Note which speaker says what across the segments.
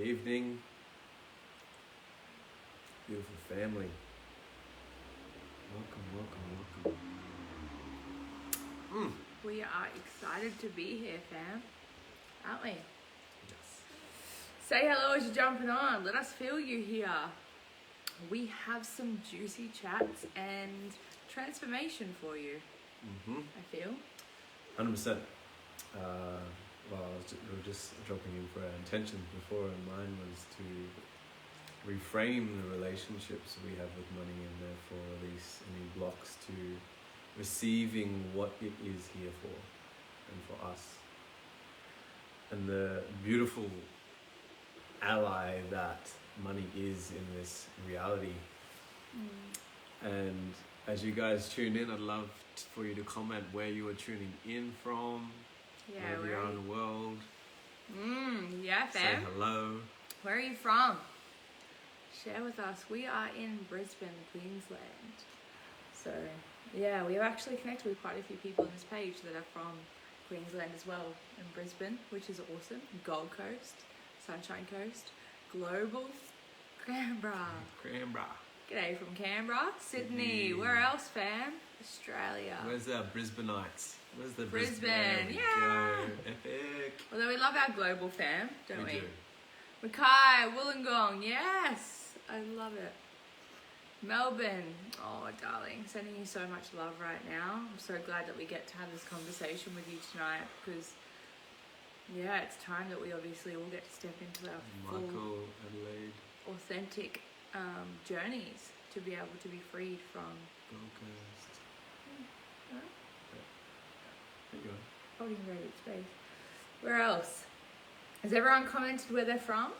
Speaker 1: Good evening, beautiful family. Welcome.
Speaker 2: We are excited to be here, fam, aren't we?
Speaker 1: Yes.
Speaker 2: Say hello as you're jumping on. Let us feel you here. We have some juicy chats and transformation for you. I feel
Speaker 1: 100%. We were just dropping in for our intentions before, and mine was to reframe the relationships we have with money and therefore release any blocks to receiving what it is here for and for us. And the beautiful ally that money is in this reality. And as you guys tune in, I'd love for you to comment where you are tuning in from.
Speaker 2: yeah,
Speaker 1: wherever you are in the world.
Speaker 2: Yeah,
Speaker 1: Say
Speaker 2: fam.
Speaker 1: hello.
Speaker 2: Where are you from? Share with us. We are in Brisbane, Queensland. So, yeah, we've actually connected with quite a few people on this page that are from Queensland as well, in Brisbane, which is awesome. Gold Coast, Sunshine Coast, Global, Canberra. G'day from Canberra, Sydney. Where else, fam? Australia.
Speaker 1: Where's our Brisbaneites? Where's the
Speaker 2: Brisbane?
Speaker 1: There we
Speaker 2: Yeah.
Speaker 1: go. Epic.
Speaker 2: Although we love our global fam, don't we?
Speaker 1: do.
Speaker 2: Mackay, Wollongong, yes, I love it. Melbourne, oh darling, sending you so much love right now. I'm so glad that we get to have this conversation with you tonight because, yeah, it's time that we obviously all get to step into our full,
Speaker 1: Michael, Adelaide,
Speaker 2: authentic journeys to be able to be freed from.
Speaker 1: Gold Coast. There you go.
Speaker 2: Holding very big space. Where else? Has everyone commented where they're from?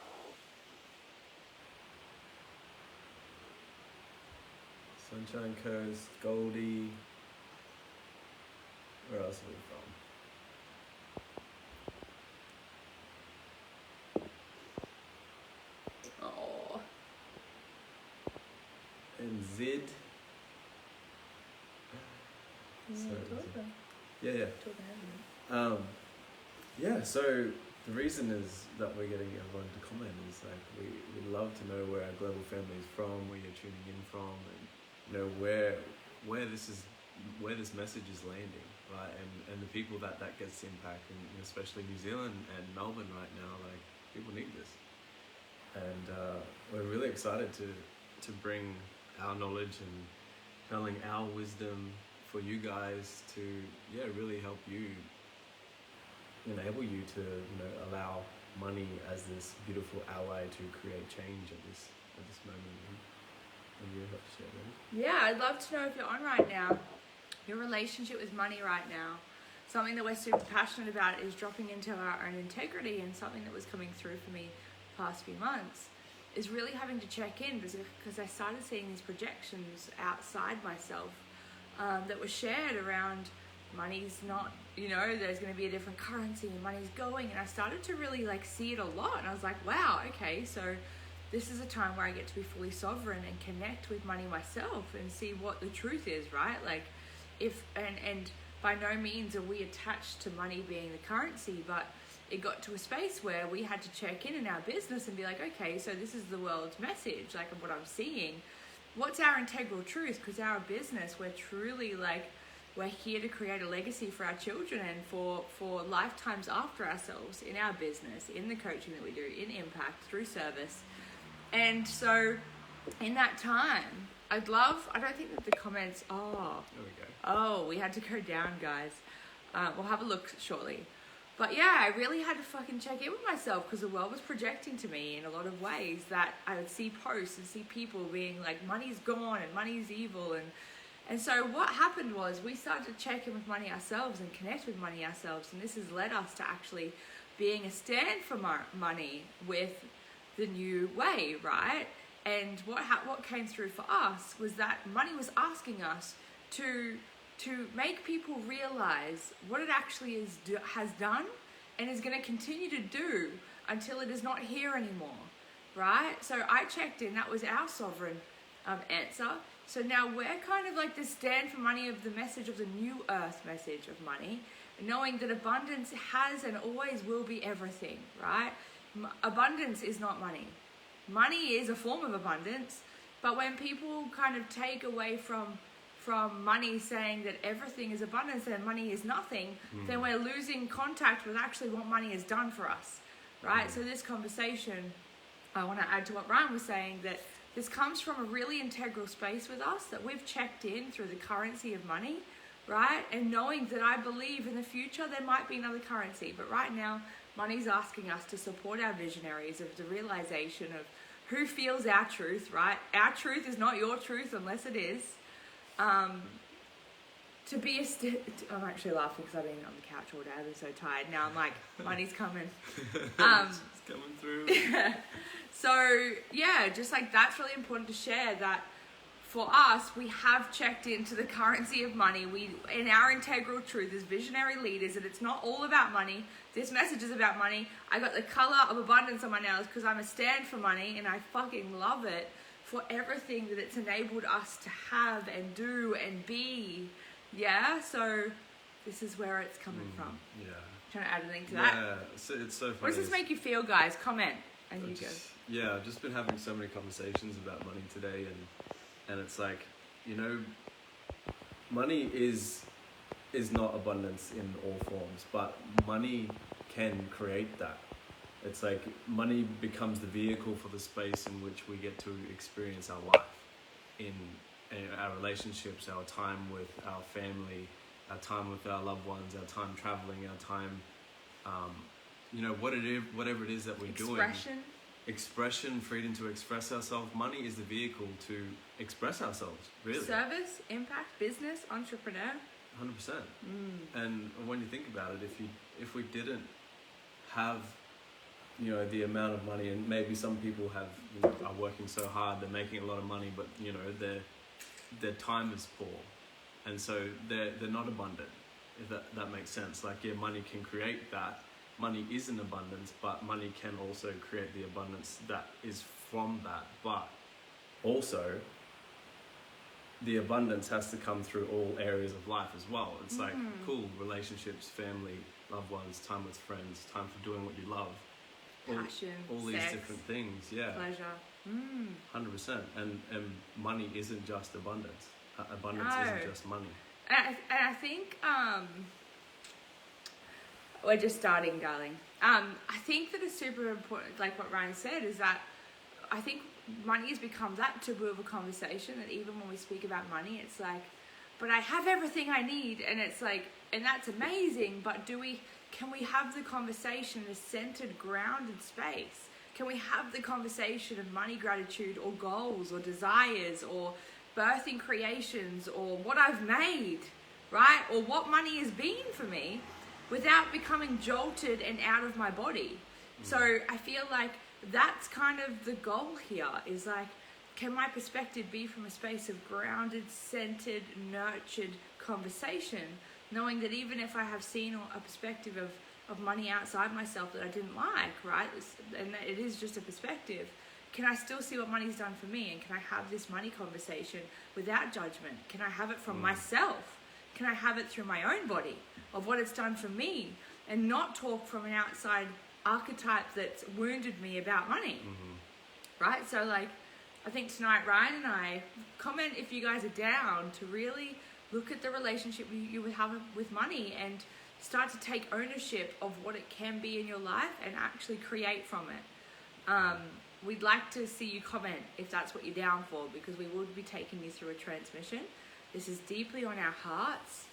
Speaker 1: Sunshine Coast, Goldie. Where else are we from?
Speaker 2: Oh,
Speaker 1: And Zid. So- Yeah. Yeah, so the reason is that we're getting everyone to comment is like we love to know where our global family is from, where you're tuning in from, and you know where this message is landing, right? And the people that gets to impact, and especially New Zealand and Melbourne right now, like people need this, and we're really excited to bring our knowledge and telling our wisdom for you guys to really help you, enable you to allow money as this beautiful ally to create change at this moment. Would you help share that?
Speaker 2: yeah, I'd love to know if you're on right now, your relationship with money right now. Something that we're super passionate about is dropping into our own integrity, and something that was coming through for me the past few months is really having to check in because I started seeing these projections outside myself that were shared around money's not, there's going to be a different currency and money's going, and I started to really see it a lot, and I was like, wow, okay, so this is a time where I get to be fully sovereign and connect with money myself and see what the truth is, right? And by no means are we attached to money being the currency, but it got to a space where we had to check in our business and be like, okay, so this is the world's message, what I'm seeing. What's our integral truth? Because our business, we're truly we're here to create a legacy for our children and for lifetimes after ourselves in our business, in the coaching that we do, in impact, through service. And so in that time, I don't think that the comments,
Speaker 1: There we go.
Speaker 2: we had to go down, guys. We'll have a look shortly. But yeah, I really had to fucking check in with myself because the world was projecting to me in a lot of ways that I would see posts and see people being like, money's gone and money's evil. And so what happened was we started to check in with money ourselves and connect with money ourselves. And this has led us to actually being a stand for money with the new way, right? And what came through for us was that money was asking us to make people realize what it actually has done and is going to continue to do until it is not here anymore, right? So I checked in, that was our sovereign answer. So now we're kind of like the stand for money of the message of the new earth message of money, knowing that abundance has and always will be everything, right? abundance is not money. Money is a form of abundance, but when people kind of take away from money, saying that everything is abundance and money is nothing, then we're losing contact with actually what money has done for us, right? So this conversation, I want to add to what Ryan was saying, that this comes from a really integral space with us, that we've checked in through the currency of money, right? And knowing that I believe in the future there might be another currency, but right now money's asking us to support our visionaries of the realization of who feels our truth, right? Our truth is not your truth unless it is. To be I'm actually laughing because I've been on the couch all day. I've been so tired. Now I'm like, money's coming.
Speaker 1: It's coming through.
Speaker 2: So yeah, just like that's really important to share that for us, we have checked into the currency of money. We, in our integral truth as visionary leaders, that it's not all about money. This message is about money. I got the color of abundance on my nails because I'm a stand for money, and I fucking love it for everything that it's enabled us to have and do and be. Yeah, so this is where it's coming from.
Speaker 1: Yeah.
Speaker 2: Trying to add anything to that?
Speaker 1: Yeah, so it's so funny.
Speaker 2: What does this make you feel, guys? Comment. And you go.
Speaker 1: Yeah, I've just been having so many conversations about money today, and it's like, you know, money is not abundance in all forms, but money can create that. It's like money becomes the vehicle for the space in which we get to experience our life, in our relationships, our time with our family, our time with our loved ones, our time traveling, our time, you know, whatever it is that we're doing. Expression, freedom to express ourselves. Money is the vehicle to express ourselves, really.
Speaker 2: Service, impact, business, entrepreneur.
Speaker 1: 100%. And when you think about it, if we didn't have, you know, the amount of money, and maybe some people have, you know, are working so hard, they're making a lot of money, but you know, their time is poor, and so they're not abundant. If that makes sense. Like, yeah, money can create that. Money is an abundance, but money can also create the abundance that is from that. But also, the abundance has to come through all areas of life as well. It's like, cool, relationships, family, loved ones, time with friends, time for doing what you love.
Speaker 2: Passion,
Speaker 1: all these
Speaker 2: sex,
Speaker 1: different things, yeah.
Speaker 2: Pleasure.
Speaker 1: 100%. And money isn't just abundance. Abundance isn't just money.
Speaker 2: And I think... we're just starting, darling. I think that it's super important, like what Ryan said, is that I think money has become that taboo of a conversation that even when we speak about money, it's like, but I have everything I need, and it's like, and that's amazing, but can we have the conversation in a centered, grounded space? Can we have the conversation of money, gratitude, or goals, or desires, or birthing creations, or what I've made, right? Or what money has been for me, without becoming jolted and out of my body. So I feel like that's kind of the goal here, is like, can my perspective be from a space of grounded, centered, nurtured conversation, knowing that even if I have seen a perspective of money outside myself that I didn't like, right, and it is just a perspective, can I still see what money's done for me? And can I have this money conversation without judgment? Can I have it from myself? Can I have it through my own body of what it's done for me, and not talk from an outside archetype that's wounded me about money, right? So like, I think tonight, Ryan and I, comment if you guys are down to really look at the relationship you would have with money and start to take ownership of what it can be in your life and actually create from it. We'd like to see you comment if that's what you're down for, because we will be taking you through a transmission. This is deeply on our hearts,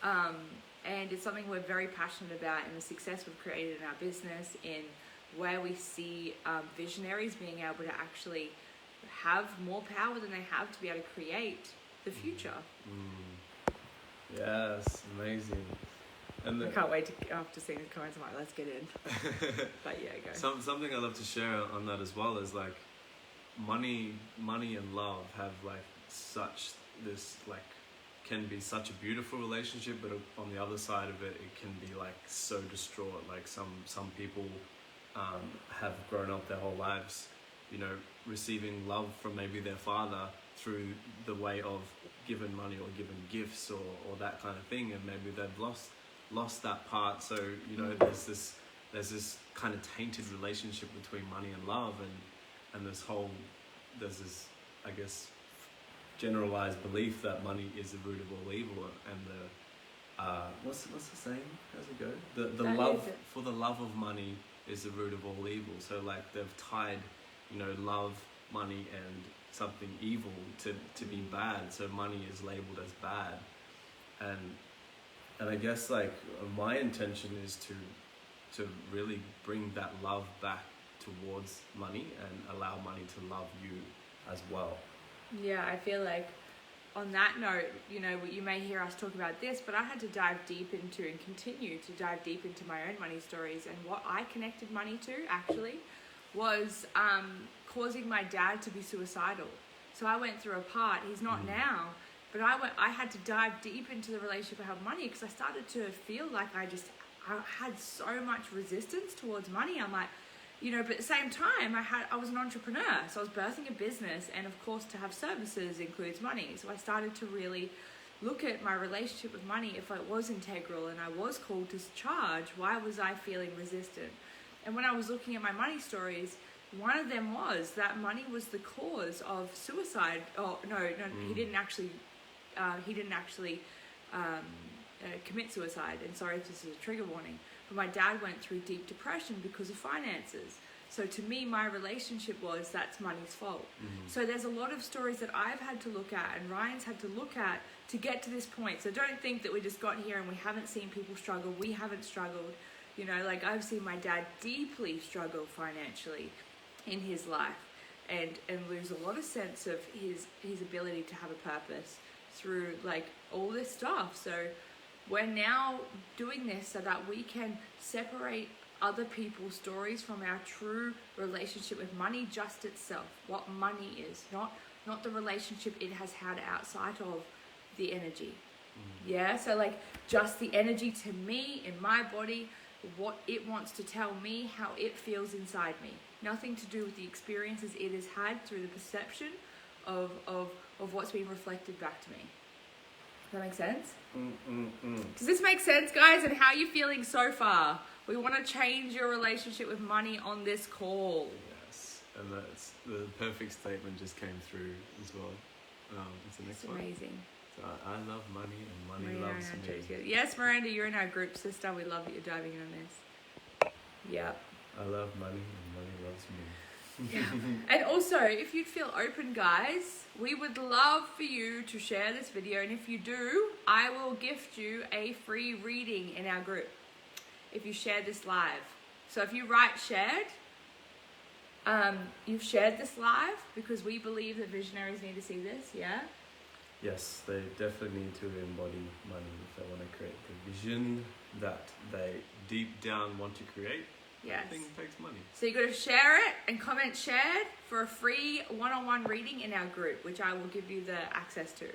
Speaker 2: and it's something we're very passionate about in the success we've created in our business, in where we see visionaries being able to actually have more power than they have to be able to create the future.
Speaker 1: Yes, amazing. And
Speaker 2: I can't wait to, after seeing the comments, I'm like, let's get in. But yeah, go.
Speaker 1: Something I love to share on that as well is like, money and love have like such this like, can be such a beautiful relationship, but on the other side of it, it can be like so distraught. Like some people have grown up their whole lives, you know, receiving love from maybe their father through the way of given money or given gifts or that kind of thing, and maybe they've lost that part. So, you know, there's there's this kind of tainted relationship between money and love, and there's this, I guess, generalized belief that money is the root of all evil, and what's the saying? How's it go? The love for the love of money is the root of all evil. So like they've tied, love, money, and something evil to be bad. So money is labeled as bad, and I guess like my intention is to really bring that love back towards money and allow money to love you as well.
Speaker 2: Yeah, I feel like on that note, you may hear us talk about this, but I had to dive deep into and continue to dive deep into my own money stories. And what I connected money to actually was causing my dad to be suicidal. So I went through a part, he's not now, but I had to dive deep into the relationship I have with money, because I started to feel like I had so much resistance towards money. I'm like, but at the same time, I was an entrepreneur, so I was birthing a business, and of course to have services includes money. So I started to really look at my relationship with money. If it was integral and I was called to charge, why was I feeling resistant? And when I was looking at my money stories, one of them was that money was the cause of suicide. Oh no, he didn't actually commit suicide. And sorry if this is a trigger warning. But my dad went through deep depression because of finances. So to me, my relationship was, that's money's fault. So there's a lot of stories that I've had to look at and Ryan's had to look at to get to this point. So don't think that we just got here and we haven't seen people struggle. We haven't struggled. Like I've seen my dad deeply struggle financially in his life and lose a lot of sense of his ability to have a purpose through like all this stuff. So we're now doing this so that we can separate other people's stories from our true relationship with money, just itself, what money is, not the relationship it has had outside of the energy. Yeah, so like just the energy to me in my body, what it wants to tell me, how it feels inside me. Nothing to do with the experiences it has had through the perception of what's being reflected back to me. Does that make sense? Does this make sense, guys? And how are you feeling so far? We want to change your relationship with money on this call.
Speaker 1: Yes, and that's the perfect statement just came through as well. It's the next one.
Speaker 2: Amazing.
Speaker 1: So I love money and money loves me.
Speaker 2: Yes, Miranda, you're in our group, sister. We love that you're diving in on this. Yep.
Speaker 1: I love money and money loves me.
Speaker 2: Yeah. And also, if you'd feel open, guys, we would love for you to share this video, and if you do, I will gift you a free reading in our group if you share this live. So if you write shared, you've shared this live because we believe that visionaries need to see this. Yeah.
Speaker 1: Yes, they definitely need to embody money if they want to create the vision that they deep down want to create.
Speaker 2: Yes.
Speaker 1: Everything takes money.
Speaker 2: So you got to share it and comment shared for a free one-on-one reading in our group, which I will give you the access to.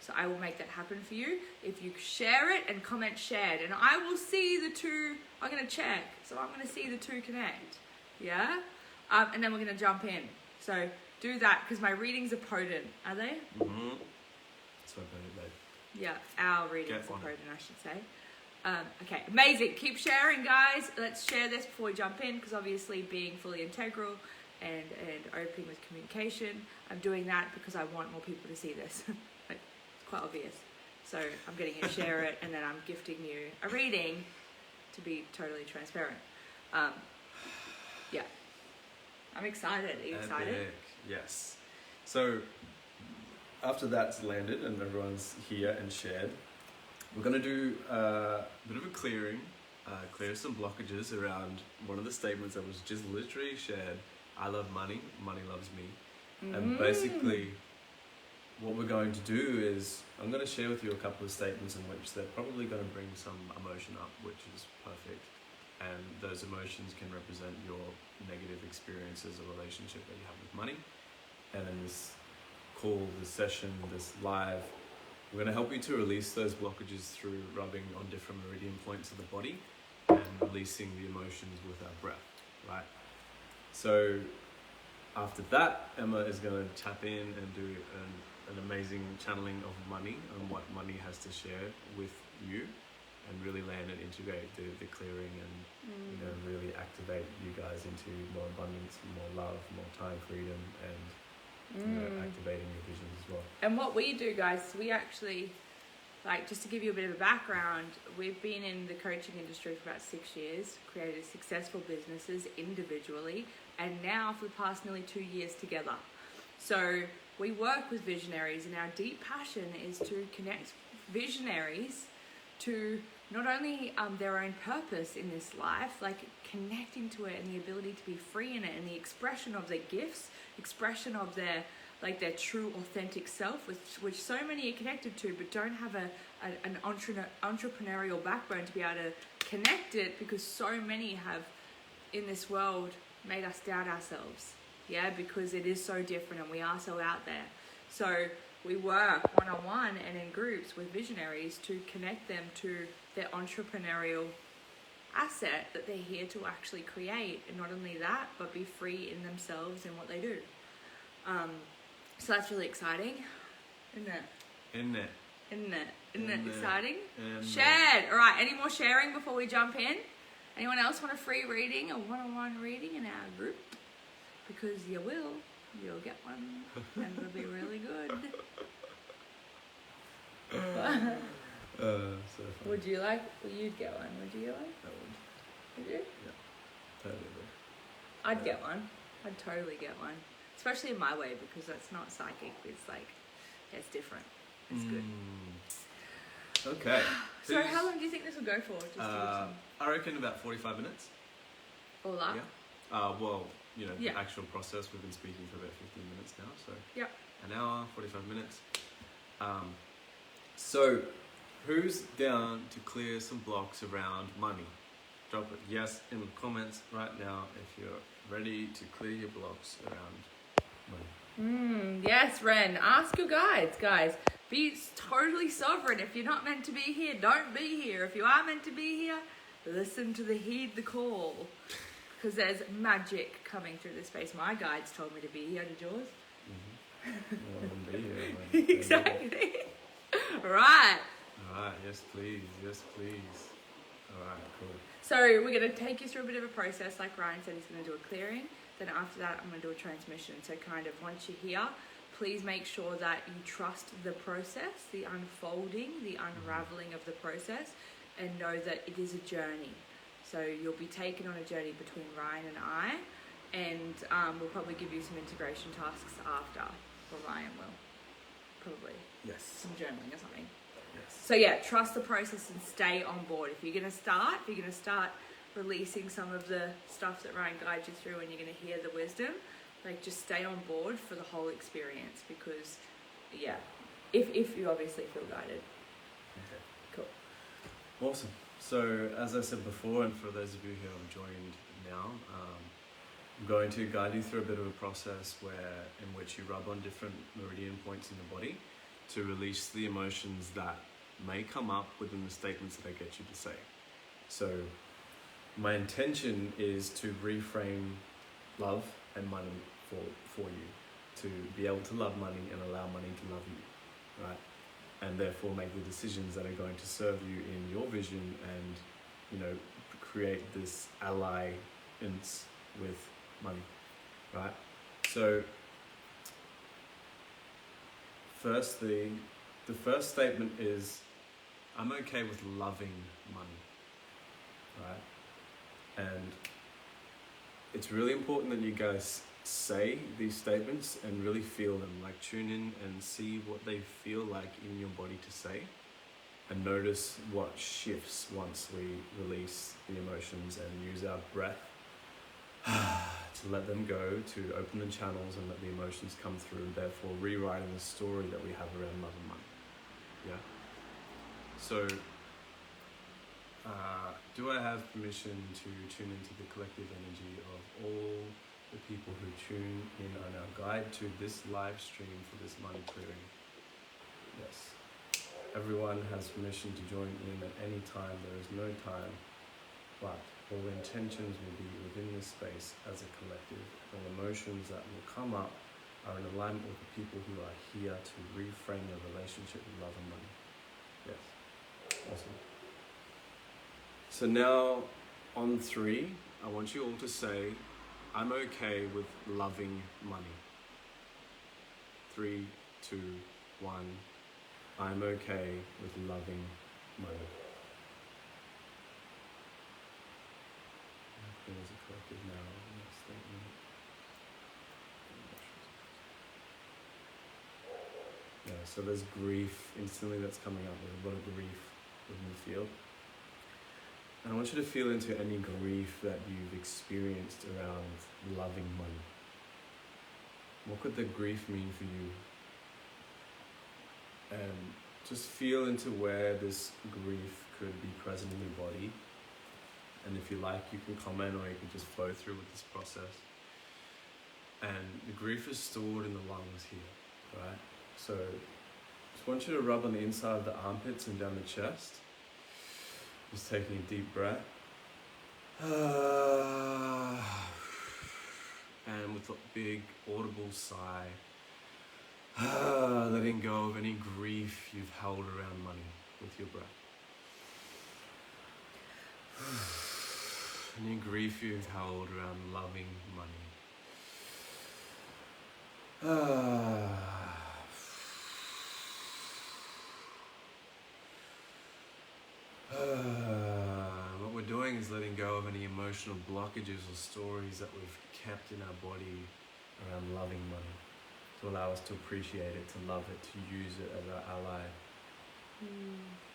Speaker 2: So I will make that happen for you if you share it and comment shared, and I will see the two. I'm going to check, so I'm going to see the two connect. Yeah, and then we're going to jump in. So do that because my readings are potent. Are they?
Speaker 1: So potent, babe.
Speaker 2: Yeah, our readings are potent, I should say. Okay, amazing. Keep sharing, guys. Let's share this before we jump in, because obviously being fully integral and open with communication, I'm doing that because I want more people to see this. Like, it's quite obvious. So I'm getting you to share it, and then I'm gifting you a reading to be totally transparent. Yeah. I'm excited. Are you excited?
Speaker 1: Yes. So after that's landed and everyone's here and shared, we're going to do a bit of a clearing, clear some blockages around one of the statements that was just literally shared. I love money, money loves me. And basically what we're going to do is I'm going to share with you a couple of statements in which they're probably going to bring some emotion up, which is perfect. And those emotions can represent your negative experiences or relationship that you have with money. And in this call, this session, this live, we're going to help you to release those blockages through rubbing on different meridian points of the body and releasing the emotions with our breath, right? So after that, Emma is going to tap in and do an amazing channeling of money and what money has to share with you really land and integrate the clearing and you know, really activate you guys into more abundance, more love, more time freedom, and you know, activating your visions as well.
Speaker 2: And what we do, guys, we actually, like, just to give you a bit of a background, we've been in the coaching industry for about 6 years, created successful businesses individually, and now for the past nearly 2 years together. So we work with visionaries, and our deep passion is to connect visionaries to not only their own purpose in this life, like connecting to it and the ability to be free in it, and the expression of their gifts, expression of their true authentic self, which so many are connected to, but don't have an entrepreneurial backbone to be able to connect it, because so many have in this world made us doubt ourselves. Yeah, because it is so different and we are so out there. So we work one-on-one and in groups with visionaries to connect them to their entrepreneurial asset that they're here to actually create. And not only that, but be free in themselves and what they do. So that's really exciting, isn't it? Isn't it exciting? Shared. All right, any more sharing before we jump in? Anyone else want a free reading, a one-on-one reading in our group? Because you'll get one, and it'll be really good.
Speaker 1: So
Speaker 2: Would you like? Well, you'd get one. Would you get one?
Speaker 1: I would.
Speaker 2: Would you?
Speaker 1: Yeah, totally would.
Speaker 2: I'd get one. I'd totally get one. Especially in my way, because that's not psychic. It's like, it's different. It's good.
Speaker 1: Okay.
Speaker 2: So how long do you think this will go for? Just to give some...
Speaker 1: I reckon about 45 minutes.
Speaker 2: All up?
Speaker 1: Yeah. Well, you know, the actual process, we've been speaking for about 15 minutes now, so an hour, 45 minutes. So who's down to clear some blocks around money? Drop it yes in the comments right now if you're ready to clear your blocks around money.
Speaker 2: Yes, Ren. Ask your guides, guys. Be totally sovereign. If you're not meant to be here, don't be here. If you are meant to be here, listen to heed the call. Because there's magic coming through this space. My guides told me to be here. Did yours?
Speaker 1: I wouldn't be here.
Speaker 2: Exactly. Right.
Speaker 1: Alright, yes please. Alright, cool.
Speaker 2: So we're going to take you through a bit of a process. Like Ryan said, he's going to do a clearing. Then after that, I'm going to do a transmission. So kind of once you're here, please make sure that you trust the process, the unfolding, the unraveling of the process, and know that it is a journey. So you'll be taken on a journey between Ryan and I, and we'll probably give you some integration tasks after, or Ryan will, probably.
Speaker 1: Yes.
Speaker 2: Some journaling or something.
Speaker 1: Yes.
Speaker 2: So yeah, trust the process and stay on board. If you're going to start releasing some of the stuff that Ryan guides you through, and you're going to hear the wisdom, like just stay on board for the whole experience, because if you obviously feel guided.
Speaker 1: Okay.
Speaker 2: Cool.
Speaker 1: Awesome. So as I said before, and for those of you who have joined now, I'm going to guide you through a bit of a process in which you rub on different meridian points in the body to release the emotions that may come up within the statements that I get you to say. So my intention is to reframe love and money for you, to be able to love money and allow money to love you, right? And therefore make the decisions that are going to serve you in your vision, and you know, create this alliance with money, right? So firstly, the first statement is, I'm okay with loving money, right? And it's really important that you guys say these statements and really feel them, like tune in and see what they feel like in your body to say, and notice what shifts once we release the emotions and use our breath to let them go, to open the channels and let the emotions come through, therefore rewriting the story that we have around love and money. Yeah. So do I have permission to tune into the collective energy of all the people who tune in on our guide to this live stream for this money clearing? Yes. Everyone has permission to join in at any time. There is no time, but all intentions will be within this space as a collective. All emotions that will come up are in alignment with the people who are here to reframe their relationship with love and money. Yes. Awesome. So now, on 3, I want you all to say, I'm okay with loving money. 3, 2, 1. I'm okay with loving money. There's a collective now in that statement. Yeah, so there's grief instantly that's coming up. There's a lot of grief within the field. And I want you to feel into any grief that you've experienced around loving money. What could the grief mean for you? And just feel into where this grief could be present in your body. And if you like, you can comment, or you can just flow through with this process. And the grief is stored in the lungs here, right? So just want you to rub on the inside of the armpits and down the chest. Just taking a deep breath. And with a big audible sigh, letting go of any grief you've held around money with your breath. Any grief you've held around loving money. What we're doing is letting go of any emotional blockages or stories that we've kept in our body around loving money, to allow us to appreciate it, to love it, to use it as our ally.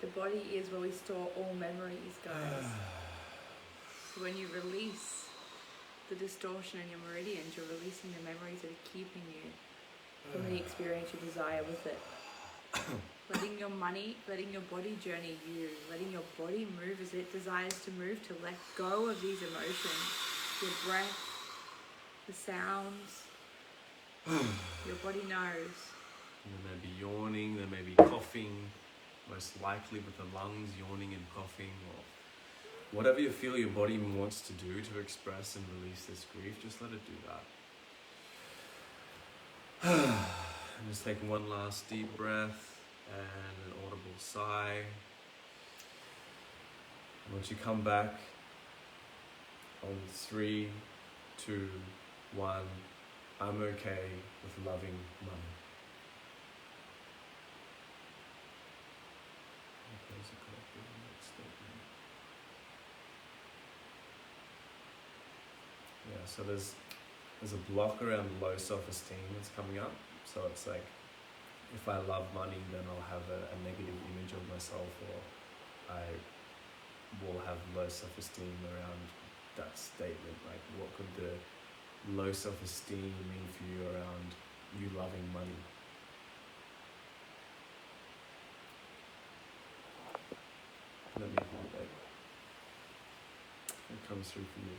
Speaker 2: The body is where we store all memories, guys. So when you release the distortion in your meridians, you're releasing the memories that are keeping you from the experience you desire with it. Letting your body journey you, letting your body move as it desires to move, to let go of these emotions, your breath, the sounds, your body knows.
Speaker 1: And there may be yawning, there may be coughing, most likely with the lungs yawning and coughing, or whatever you feel your body wants to do to express and release this grief, just let it do that. And just take one last deep breath and an audible sigh. And once you come back on 3, 2, 1, I'm okay with loving money. Yeah, so there's a block around low self-esteem that's coming up. So it's like, if I love money, then I'll have a negative image of myself, or I will have low self-esteem around that statement. Like, what could the low self-esteem mean for you around you loving money? Let me hold that. It comes through for you.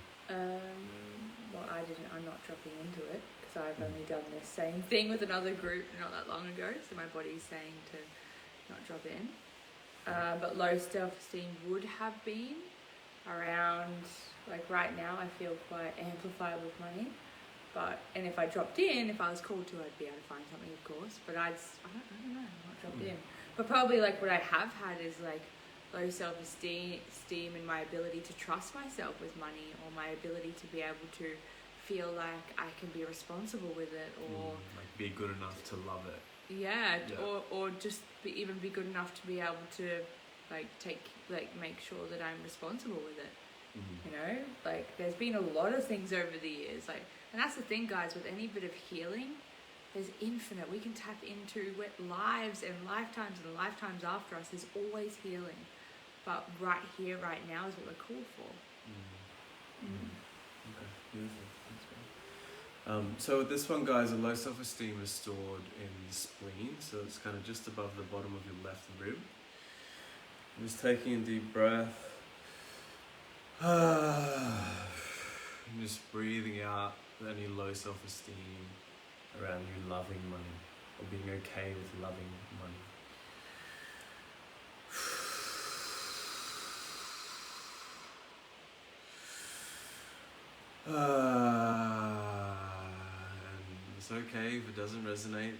Speaker 2: Well, I'm not dropping into it, because I've only done the same thing with another group not that long ago, so my body's saying to not drop in. But low self-esteem would have been around, like right now I feel quite amplified with money, and if I dropped in, if I was called to, I'd be able to find something, of course, but I don't know, I'm not dropped in. But probably like what I have had is like low self-esteem in my ability to trust myself with money, or my ability to be able to feel like I can be responsible with it, or
Speaker 1: like be good enough to love it.
Speaker 2: Yeah. Or just even be good enough to be able to make sure that I'm responsible with it. You know, like there's been a lot of things over the years, like, and that's the thing, guys, with any bit of healing, there's infinite. We can tap into lives and lifetimes after us. There's always healing, but right here, right now is what we're called for.
Speaker 1: Okay, beautiful. Thanks, man. So with this one, guys, the low self-esteem is stored in the spleen, so it's kind of just above the bottom of your left rib. I'm just taking a deep breath. And just breathing out any low self-esteem around you loving money, or being okay with loving money. And it's okay if it doesn't resonate.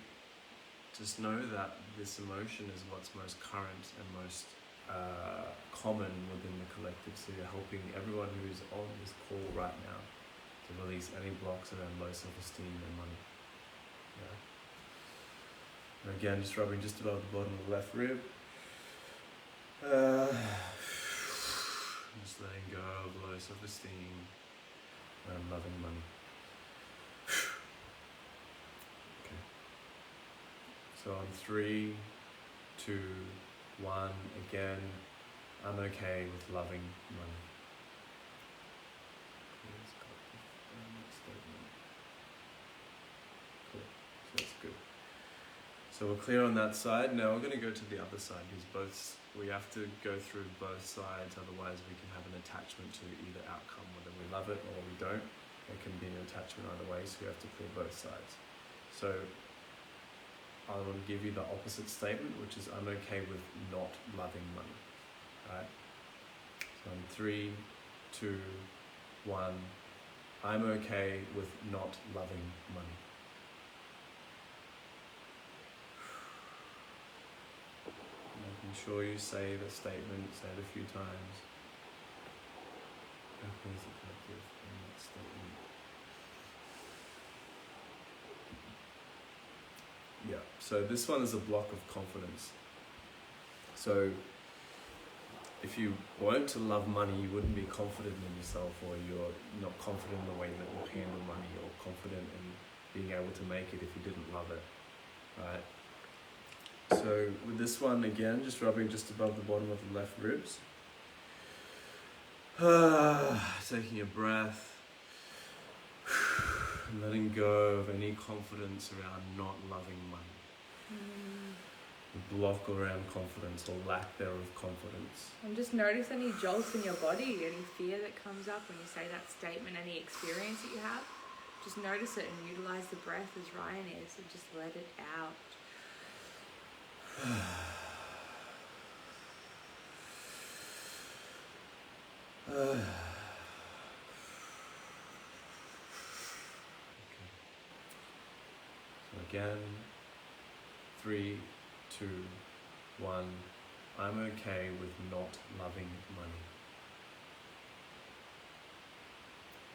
Speaker 1: Just know that this emotion is what's most current and most common within the collective. So you're helping everyone who's on this call right now to release any blocks around low self-esteem and money. Yeah. And again, just rubbing just above the bottom of the left rib. Just letting go of low self-esteem and loving money. Okay. So on 3, 2, 1, again, I'm okay with loving money. Cool. So that's good. So we're clear on that side. Now we're going to go to the other side, because we have to go through both sides, otherwise we can have an attachment to either outcome, whether we love it or we don't. There can be an attachment either way, so we have to clear both sides. So I will give you the opposite statement, which is I'm okay with not loving money. Right? So on 3, 2, 1, I'm okay with not loving money. Making sure you say the statement, say it a few times. Open as a collective in that statement. Yeah, so this one is a block of confidence. So if you weren't to love money, you wouldn't be confident in yourself, or you're not confident in the way that you handle money, or confident in being able to make it if you didn't love it, right? So with this one, again, just rubbing just above the bottom of the left ribs. Taking a breath. Letting go of any confidence around not loving money. The block around confidence, or lack thereof confidence.
Speaker 2: And just notice any jolts in your body, any fear that comes up when you say that statement, any experience that you have. Just notice it and utilize the breath as Ryan is, and just let it out.
Speaker 1: Okay. So again, 3, 2, 1. I'm okay with not loving money.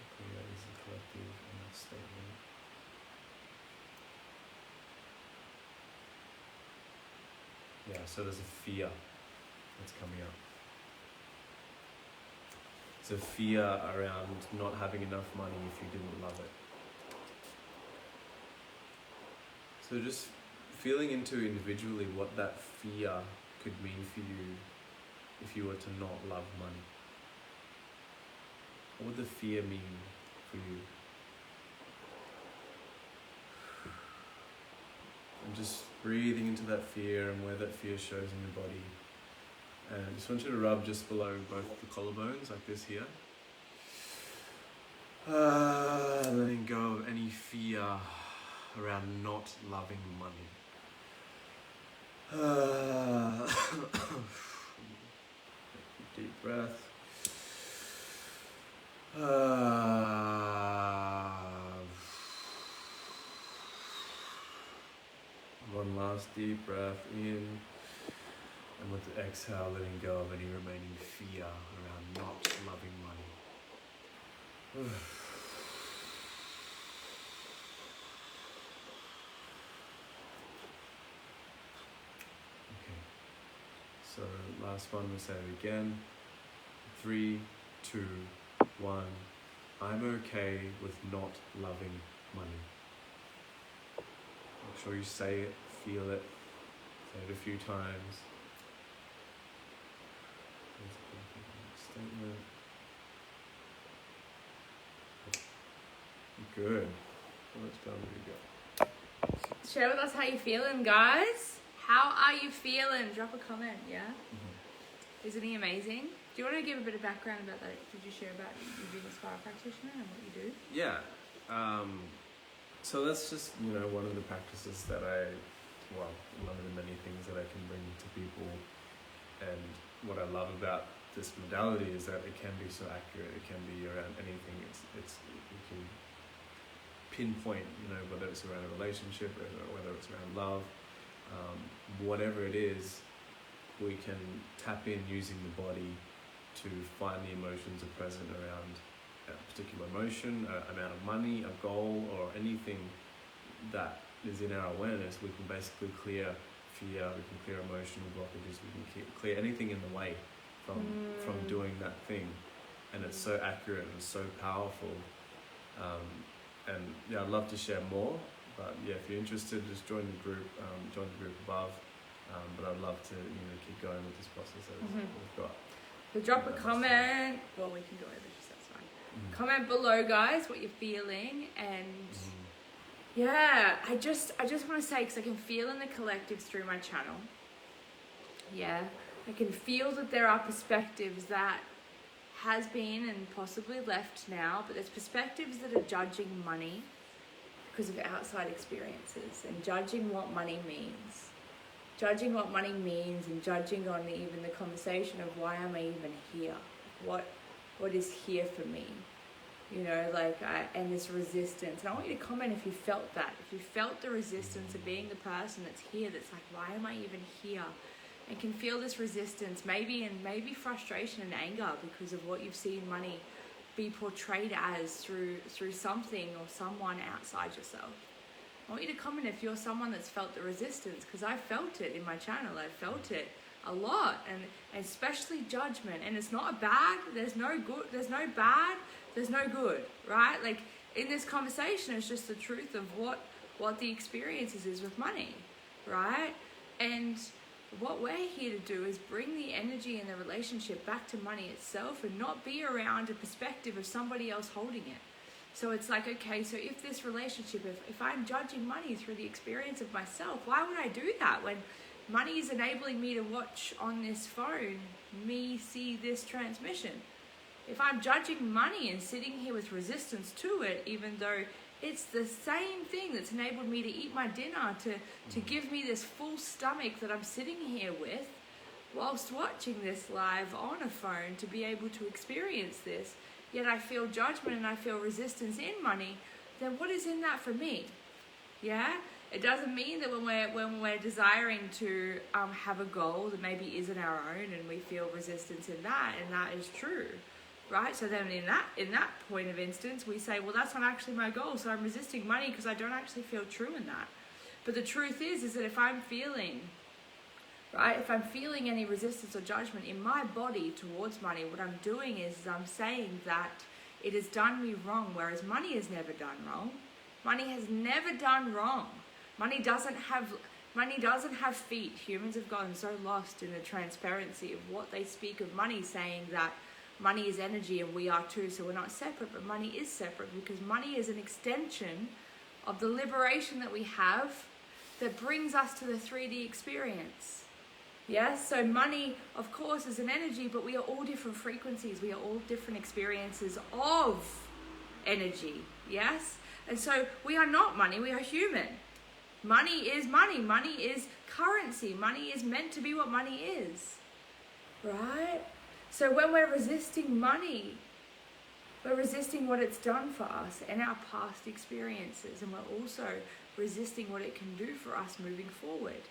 Speaker 1: Okay, that is the collective in that statement. Yeah, so there's a fear that's coming up. It's a fear around not having enough money if you didn't love it. So just feeling into individually what that fear could mean for you if you were to not love money. What would the fear mean for you? And just breathing into that fear and where that fear shows in your body. And I just want you to rub just below both the collarbones, like this here. Letting go of any fear around not loving money. Deep breath. One last deep breath in. And with the exhale, letting go of any remaining fear around not loving money. Okay. So last one, we'll say it again. 3, 2, 1. I'm okay with not loving money. Make sure you say it, feel it, say it a few times. Statement. Good. How much time do we got?
Speaker 2: Share with us how you're feeling, guys. How are you feeling? Drop a comment, yeah? Mm-hmm. Isn't he amazing? Do you want to give a bit of background about that? Did you share about you being a spa practitioner and what you do?
Speaker 1: Yeah. So that's just, one of the practices that one of the many things that I can bring to people. And what I love about this modality is that it can be so accurate. It can be around anything. You can pinpoint, whether it's around a relationship, whether it's around love, whatever it is, we can tap in using the body to find the emotions are present around a particular emotion, an amount of money, a goal, or anything that is in our awareness. We can basically clear fear, we can clear emotional blockages, we can clear anything in the way from doing that thing. And it's so accurate and so powerful. And yeah, I'd love to share more, but yeah, if you're interested, just join the group above. But I'd love to keep going with this process that we've got.
Speaker 2: So drop a comment. Well, we can go over this, that's fine. Comment below, guys, what you're feeling. And yeah, I just want to say, because I can feel in the collectives through my channel. Yeah, I can feel that there are perspectives that has been and possibly left now, but there's perspectives that are judging money because of outside experiences and judging what money means. Judging what money means and judging on even the conversation of why am I even here? What is here for me? And this resistance. And I want you to comment if you felt that. If you felt the resistance of being the person that's here, that's like, why am I even here? And can feel this resistance, maybe frustration and anger because of what you've seen money be portrayed as through something or someone outside yourself. I want you to comment if you're someone that's felt the resistance, because I felt it in my channel. I felt it a lot, and especially judgment. And it's not bad. There's no good. There's no bad. There's no good, right? Like in this conversation, it's just the truth of what the experiences is with money, right? And what we're here to do is bring the energy and the relationship back to money itself and not be around a perspective of somebody else holding it. So it's like, okay, so if this relationship, if I'm judging money through the experience of myself, why would I do that when money is enabling me to watch on this phone, me see this transmission? If I'm judging money and sitting here with resistance to it, even though it's the same thing that's enabled me to eat my dinner, to give me this full stomach that I'm sitting here with, whilst watching this live on a phone to be able to experience this, yet I feel judgment and I feel resistance in money, then what is in that for me? Yeah? It doesn't mean that when we're desiring to have a goal that maybe isn't our own and we feel resistance in that, and that is true. Right? So then in that point of instance, we say, well, that's not actually my goal, so I'm resisting money because I don't actually feel true in that. But the truth is that if I'm feeling any resistance or judgment in my body towards money, what I'm doing is I'm saying that it has done me wrong, whereas money has never done wrong. Money has never done wrong. Money doesn't have feet. Humans have gotten so lost in the transparency of what they speak of money, saying that money is energy and we are too, so we're not separate, but money is separate because money is an extension of the liberation that we have that brings us to the 3D experience. Yes, so money, of course, is an energy, but we are all different frequencies. We are all different experiences of energy, yes? And so we are not money, we are human. Money is money. Money is currency. Money is meant to be what money is, right? So when we're resisting money, we're resisting what it's done for us and our past experiences, and we're also resisting what it can do for us moving forward.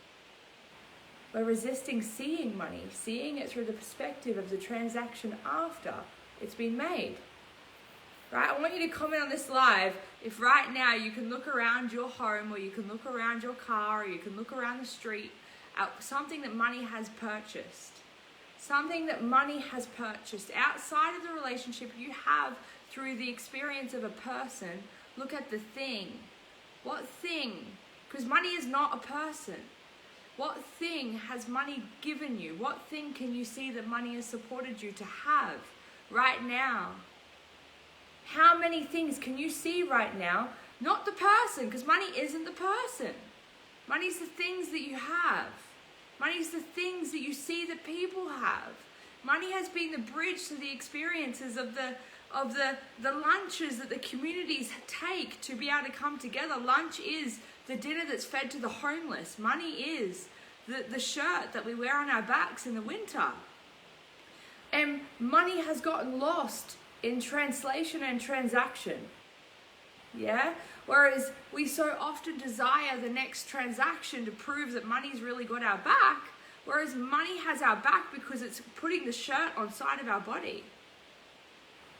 Speaker 2: We're resisting seeing money, seeing it through the perspective of the transaction after it's been made. Right? I want you to comment on this live if right now you can look around your home, or you can look around your car, or you can look around the street at something that money has purchased. Something that money has purchased outside of the relationship you have through the experience of a person. Look at the thing. What thing? Because money is not a person. What thing has money given you? What thing can you see that money has supported you to have right now? How many things can you see right now? Not the person, because money isn't the person. Money's the things that you have. Money's the things that you see that people have. Money has been the bridge to the experiences of the lunches that the communities take to be able to come together. Lunch is the dinner that's fed to the homeless. Money is the shirt that we wear on our backs in the winter. And money has gotten lost in translation and transaction. Yeah? Whereas we so often desire the next transaction to prove that money's really got our back, Whereas money has our back because it's putting the shirt on side of our body.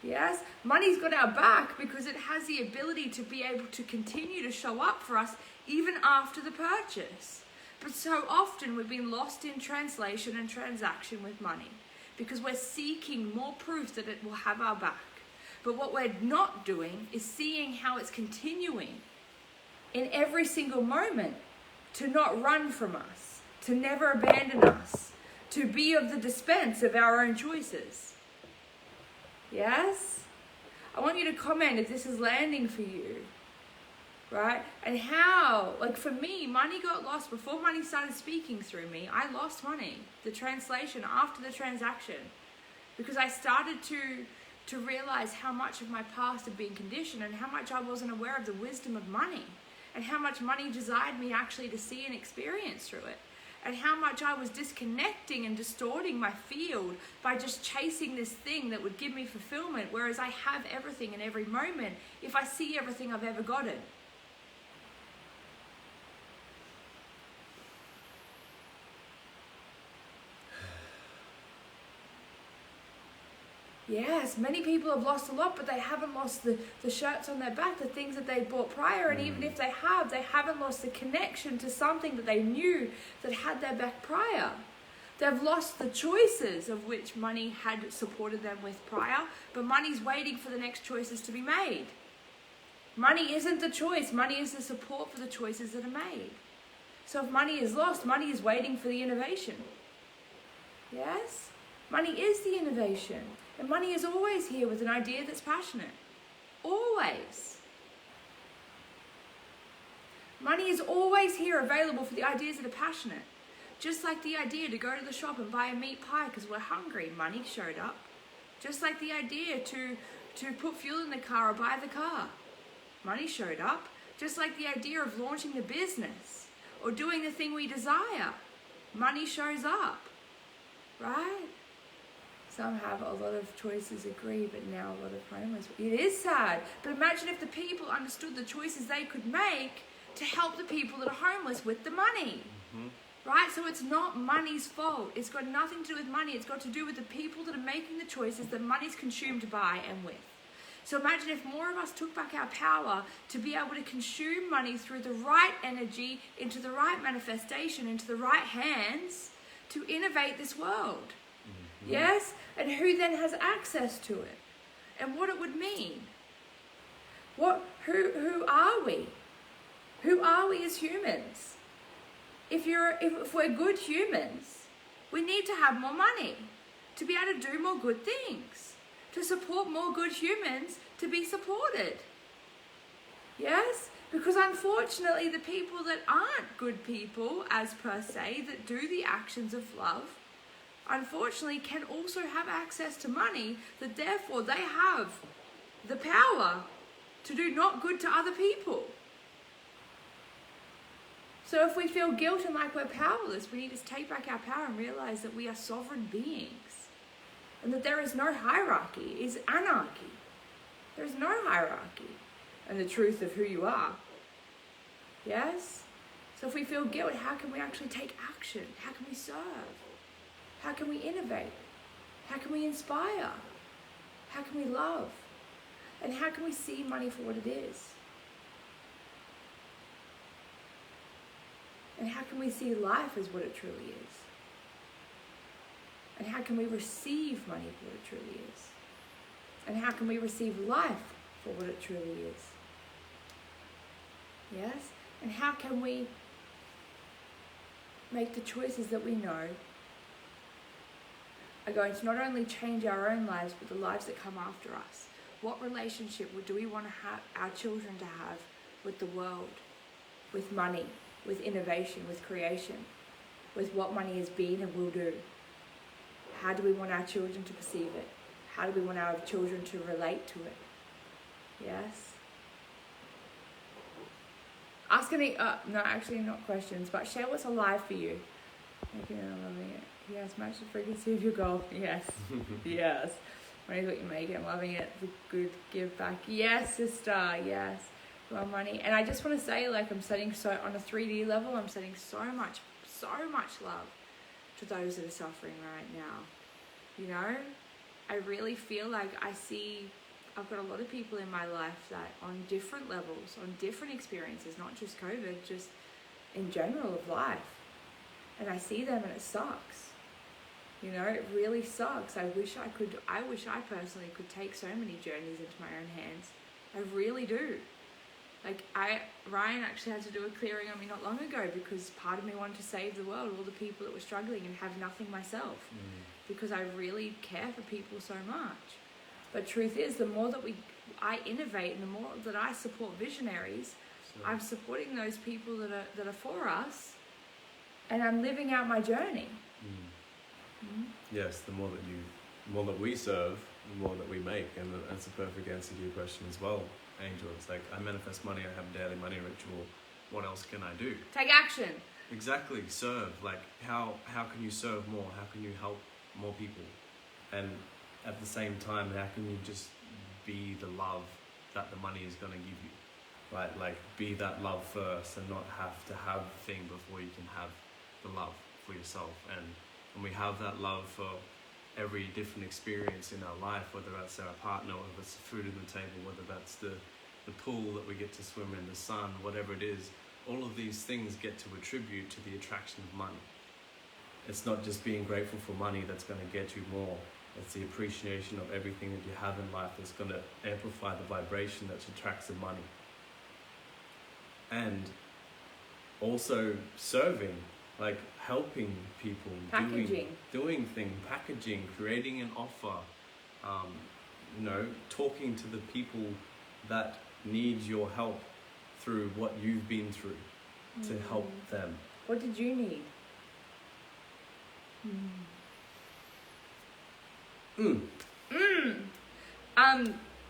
Speaker 2: Yes, money's got our back because it has the ability to be able to continue to show up for us even after the purchase. But so often we've been lost in translation and transaction with money because we're seeking more proof that it will have our back. But what we're not doing is seeing how it's continuing in every single moment to not run from us, to never abandon us, to be of the dispense of our own choices. Yes? I want you to comment if this is landing for you, right? And how, like for me, money got lost before money started speaking through me. I lost money, the translation after the transaction, because I started to realize how much of my past had been conditioned and how much I wasn't aware of the wisdom of money and how much money desired me actually to see and experience through it. And how much I was disconnecting and distorting my field by just chasing this thing that would give me fulfillment, whereas I have everything in every moment if I see everything I've ever gotten. Yes, many people have lost a lot, but they haven't lost the shirts on their back, the things that they bought prior. And even if they haven't lost the connection to something that they knew that had their back prior. They've lost the choices of which money had supported them with prior, but money's waiting for the next choices to be made. Money isn't the choice. Money is the support for the choices that are made. So if money is lost, money is waiting for the innovation. Yes? Money is the innovation. And money is always here with an idea that's passionate. Always. Money is always here available for the ideas that are passionate. Just like the idea to go to the shop and buy a meat pie because we're hungry, money showed up. Just like the idea to put fuel in the car or buy the car, money showed up. Just like the idea of launching the business or doing the thing we desire, money shows up, right? Some have a lot of choices agree, but now a lot of homeless. It is sad, but imagine if the people understood the choices they could make to help the people that are homeless with the money. Right? So it's not money's fault. It's got nothing to do with money. It's got to do with the people that are making the choices that money's consumed by and with. So imagine if more of us took back our power to be able to consume money through the right energy, into the right manifestation, into the right hands to innovate this world. Yes? And who then has access to it? And what it would mean? Who are we? Who are we as humans? If we're good humans, we need to have more money to be able to do more good things, to support more good humans to be supported. Yes? Because unfortunately, the people that aren't good people, as per se, that do the actions of love, unfortunately can also have access to money, that therefore they have the power to do not good to other people. So if we feel guilt and like we're powerless, we need to take back our power and realize that we are sovereign beings and that there is no hierarchy. It's anarchy. There's no hierarchy and the truth of who you are. Yes? So if we feel guilt, how can we actually take action? How can we serve? How can we innovate? How can we inspire? How can we love? And how can we see money for what it is? And how can we see life as what it truly is? And how can we receive money for what it truly is? And how can we receive life for what it truly is? Yes? And how can we make the choices that we know are going to not only change our own lives, but the lives that come after us? What relationship do we want to have our children to have with the world, with money, with innovation, with creation, with what money has been and will do? How do we want our children to perceive it? How do we want our children to relate to it? Yes? Ask any, no, actually not questions, but share what's alive for you. Making it and loving it. Yes, match the frequency of your goal. Yes. Yes. Money is what you make it. I'm loving it. The good give back. Yes, sister. Yes. Well, money. And I just want to say, like, I'm setting on a 3D level, I'm setting so much love to those that are suffering right now. You know, I really feel like I've got a lot of people in my life that on different levels, on different experiences, not just COVID, just in general of life. And I see them and it sucks. You know, it really sucks. I wish I personally could take so many journeys into my own hands. I really do. Like Ryan actually had to do a clearing on me not long ago because part of me wanted to save the world, all the people that were struggling and have nothing myself. Because I really care for people so much. But truth is, the more that I innovate and the more that I support visionaries, I'm supporting those people that are for us, and I'm living out my journey.
Speaker 1: Yes, the more that we serve, the more that we make, and that's a perfect answer to your question as well, Angel. It's like, I manifest money, I have a daily money ritual. What else can I do?
Speaker 2: Take action.
Speaker 1: Exactly, serve. Like, how can you serve more? How can you help more people? And at the same time, how can you just be the love that the money is going to give you? Right? Like, be that love first and not have to have the thing before you can have the love for yourself. And we have that love for every different experience in our life, whether that's our partner, whether it's the food on the table, whether that's the pool that we get to swim in, the sun, whatever it is. All of these things get to attribute to the attraction of money. It's not just being grateful for money that's going to get you more. It's the appreciation of everything that you have in life that's going to amplify the vibration that attracts the money. And also serving, like helping people, doing things, packaging, creating an offer, talking to the people that need your help through what you've been through to help them.
Speaker 2: What did you need?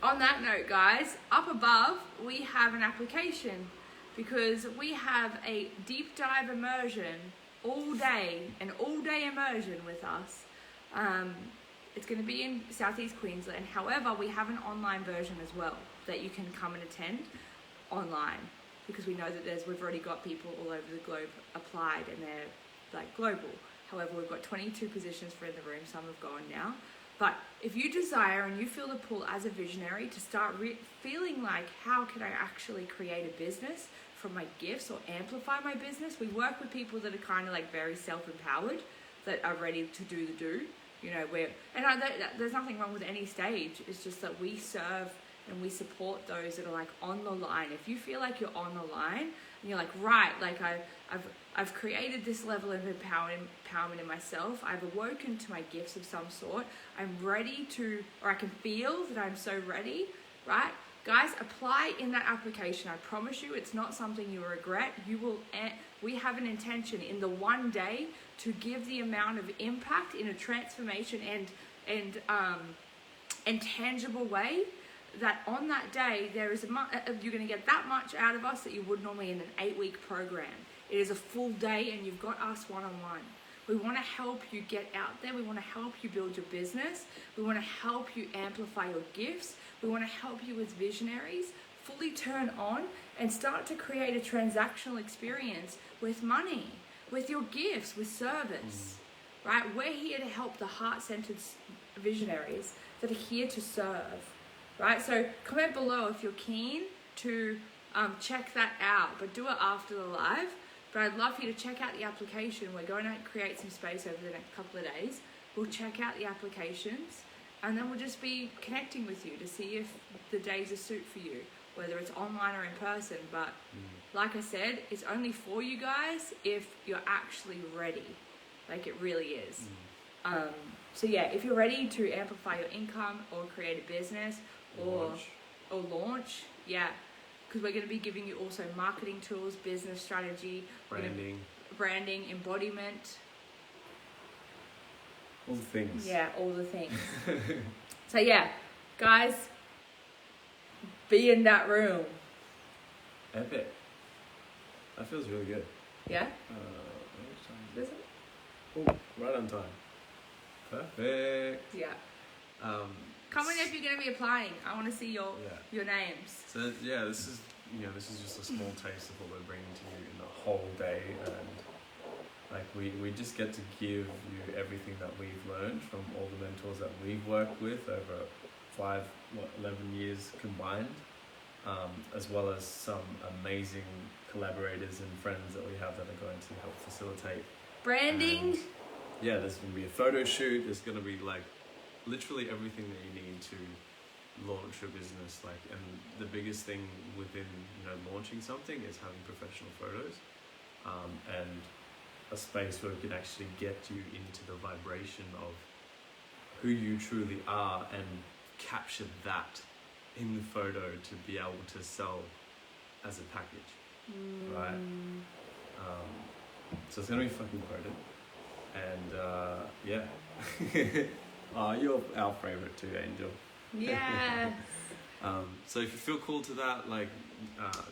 Speaker 2: On that note, guys, up above we have an application because we have a deep dive immersion all day immersion with us. It's going to be in Southeast Queensland. However, we have an online version as well that you can come and attend online because we know that we've already got people all over the globe applied and they're like global. However, we've got 22 positions for in the room. Some have gone now. But if you desire and you feel the pull as a visionary to start feeling like, how can I actually create a business from my gifts or amplify my business? We work with people that are kind of like very self-empowered, that are ready to do the do. You know, there's nothing wrong with any stage. It's just that we serve and we support those that are like on the line. If you feel like you're on the line and you're like, right, like I've created this level of empowerment in myself. I've awoken to my gifts of some sort. I'm ready to, or I can feel that I'm so ready, right? Guys, apply in that application. I promise you, it's not something you regret. We have an intention in the one day to give the amount of impact in a transformation and tangible way that on that day you're going to get that much out of us that you would normally in an 8-week program. It is a full day and you've got us one-on-one. We want to help you get out there. We want to help you build your business. We want to help you amplify your gifts. We want to help you as visionaries fully turn on and start to create a transactional experience with money, with your gifts, with service, right? We're here to help the heart-centered visionaries that are here to serve, right? So comment below if you're keen to check that out, but do it after the live. But I'd love for you to check out the application. We're going to create some space over the next couple of days. We'll check out the applications and then we'll just be connecting with you to see if the day's a suit for you, whether it's online or in person. But like I said, it's only for you guys if you're actually ready. Like it really is. So yeah, if you're ready to amplify your income or create a business or launch, yeah. Because we're going to be giving you also marketing tools, business strategy, branding, embodiment.
Speaker 1: All the things.
Speaker 2: Yeah, all the things. So yeah, guys, be in that room.
Speaker 1: Epic. That feels really good.
Speaker 2: Yeah?
Speaker 1: Is it? Oh, right on time. Perfect.
Speaker 2: Yeah. Comment if you're going to be applying. I want to see your names.
Speaker 1: So yeah, this is just a small taste of what we're bringing to you in the whole day, and Like we just get to give you everything that we've learned from all the mentors that we've worked with over 11 years combined, as well as some amazing collaborators and friends that we have that are going to help facilitate
Speaker 2: Branding.
Speaker 1: And, yeah, there's going to be a photo shoot. There's going to be like literally everything that you need to launch your business. Like, and the biggest thing within launching something is having professional photos, and a space where we can actually get you into the vibration of who you truly are and capture that in the photo to be able to sell as a package, right? So it's gonna be fucking quoted, and yeah. You're our favorite too, Angel.
Speaker 2: Yes.
Speaker 1: So if you feel called to that, like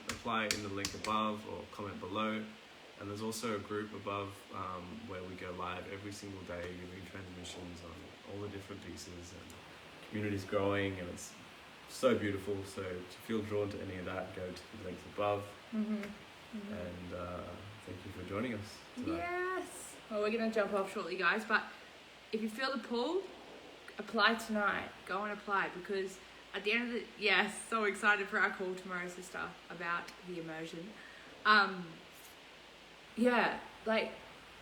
Speaker 1: apply in the link above or comment below. And there's also a group above where we go live every single day, giving transmissions on all the different pieces, and community's growing, and it's so beautiful. So if you feel drawn to any of that, go to the links above. And thank you for joining us tonight.
Speaker 2: Yes. Well, we're going to jump off shortly, guys, but if you feel the pull, apply tonight. Go and apply, because at the end of so excited for our call tomorrow, sister, about the immersion. Yeah, like,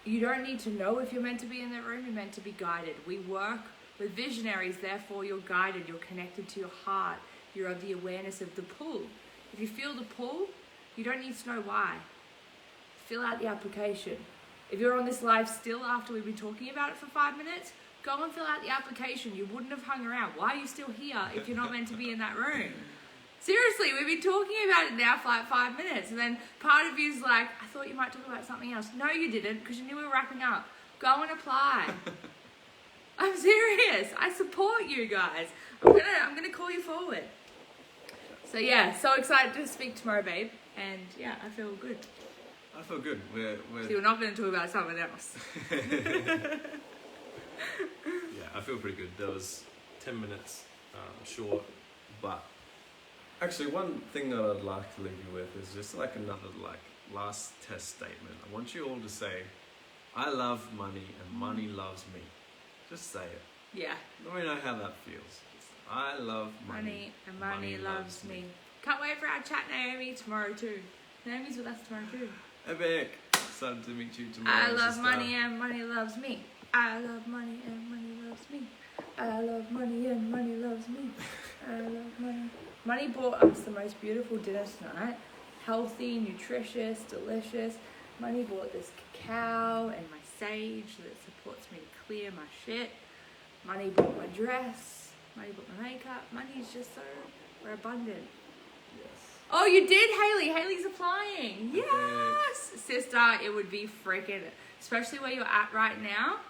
Speaker 2: you don't need to know if you're meant to be in that room. You're meant to be guided. We work with visionaries, therefore you're guided. You're connected to your heart. You're of the awareness of the pull. If you feel the pull, you don't need to know why. Fill out the application. If you're on this live still after we've been talking about it for 5 minutes, go and fill out the application. You wouldn't have hung around. Why are you still here if you're not meant to be in that room? Seriously, we've been talking about it now for like 5 minutes, and then part of you's like, I thought you might talk about something else. No, you didn't, because you knew we were wrapping up. Go and apply. I'm serious. I support you guys. I'm gonna call you forward. So yeah, so excited to speak tomorrow, babe. And yeah, I feel good.
Speaker 1: I feel good. We're
Speaker 2: So you're not going to talk about something else.
Speaker 1: Yeah, I feel pretty good. That was 10 minutes short, but actually one thing that I'd like to leave you with is just like another last test statement. I want you all to say, I love money and money loves me. Just say it.
Speaker 2: Yeah.
Speaker 1: Let me know how that feels. I love money
Speaker 2: and money loves me. Can't wait for our chat, Naomi, tomorrow too. Naomi's with us tomorrow too.
Speaker 1: Epic. Excited to meet you tomorrow.
Speaker 2: I love money and money loves me. I love money and money loves me. I love money and money loves me. I love money. Money bought us the most beautiful dinner tonight. Healthy, nutritious, delicious. Money bought this cacao and my sage that supports me to clear my shit. Money bought my dress. Money bought my makeup. Money's just so, we're abundant. Oh, you did, Haley. Haley's applying. Yes. Sister, it would be freaking, especially where you're at right now,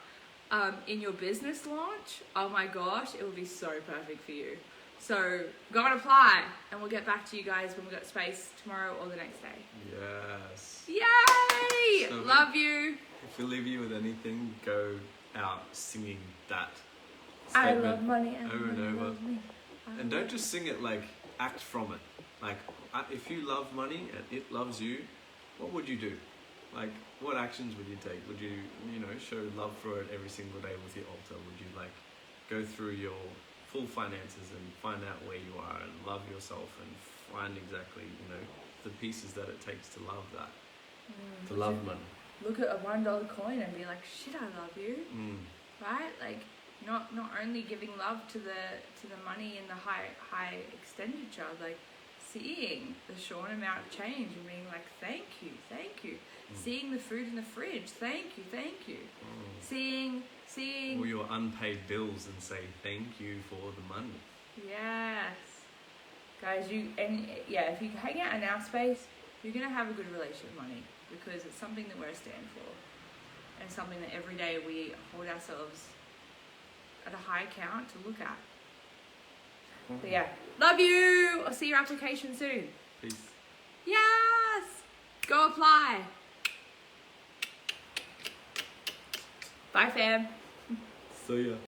Speaker 2: in your business launch. Oh my gosh, it would be so perfect for you. So go and apply, and we'll get back to you guys when we've got space tomorrow or the next day.
Speaker 1: Yes.
Speaker 2: Yay!
Speaker 1: So
Speaker 2: love you.
Speaker 1: If we leave you with anything, go out singing that
Speaker 2: I
Speaker 1: statement
Speaker 2: love money and
Speaker 1: over and
Speaker 2: money
Speaker 1: over.
Speaker 2: loves me.
Speaker 1: And don't just sing it, like act from it. Like if you love money and it loves you, what would you do? Like what actions would you take? Would you show love for it every single day with your altar? Would you like go through your full finances and find out where you are and love yourself and find exactly the pieces that it takes to love that, to love money?
Speaker 2: Look at a $1 coin and be like, shit, I love you. Right? Like not only giving love to the money and the high expenditure, like seeing the short amount of change and being like, thank you. Seeing the food in the fridge, thank you. Seeing
Speaker 1: all your unpaid bills and say thank you for the money.
Speaker 2: Yes. Guys, if you hang out in our space, you're gonna have a good relation with money, because it's something that we're a stand for, and something that every day we hold ourselves at a high count to look at. But yeah, love you. I'll see your application soon.
Speaker 1: Peace.
Speaker 2: Yes. Go apply. Bye, fam.
Speaker 1: See ya.